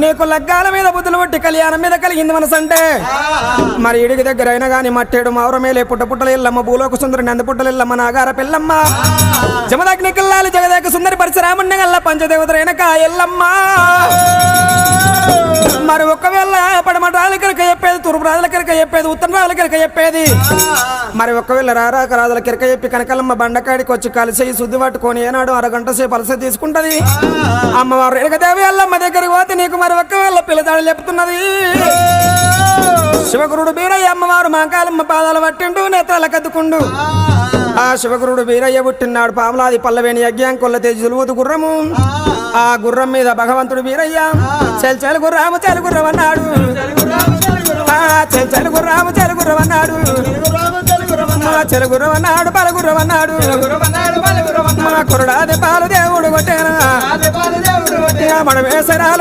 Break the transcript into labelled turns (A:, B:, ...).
A: నీకు లగ్గాల మీద బుద్ధులు పట్టి కళ్యాణం మీద కలిగింది మనసంటే మరి ఇడికి దగ్గర అయినా గాని మట్టేడు మావర మేలే పుట్ట పుట్టలు ఎల్లమ్మ భూలోక సుందరి నంద పుట్టలు ఎల్లమ్మ నాగార పిల్లమ్మ జమదగ్ని కల్లాలి జగదేక సుందరి పరిసరామన్న గల్ల పంచదేవతలైనక ఎల్లమ్మ మరి ఒకవేళ పడమట రాజులకి చెప్పేది తూర్పు రాజులకి చెప్పేది ఉత్తర రాజులకి చెప్పేది మరి ఒకవేళ రారాక రాజుల కిరక చెప్పి కనకలమ్మ బండకాడికి వచ్చి కలిసి శుద్ధి పట్టుకొని ఏనాడు అరగంట సేపు అలస తీసుకుంటది అమ్మవారు ఎరగదేవి ఎల్లమ్మ దగ్గరికి పోతే నీకు మరి ఒకవేళ పిల్లదాడు చెప్తున్నది శివగురుడు బీరయ్య అమ్మవారు మాంకాలమ్మ పాదాలు పట్టిండు నేత్రాల కద్దుకుండు ఆ శివగురుడు బీరయ్య పుట్టినాడు పాములాది పల్లవేని యజ్ఞం కొల్ల తేజులువుతు గుర్రము ఆ గుర్రం మీద భగవంతుడు బీరయ్య చెల్ గుర్రాము చెల్ గుర్రం అన్నాడు చెల్ గుర్రాము చెల్ గుర్రం అన్నాడు చెల్ గుర్రం అన్నాడు పలగుర్రం అన్నాడు మా కురుడాది పాలు దేవుడు కొట్టేనా మన వేసరాలు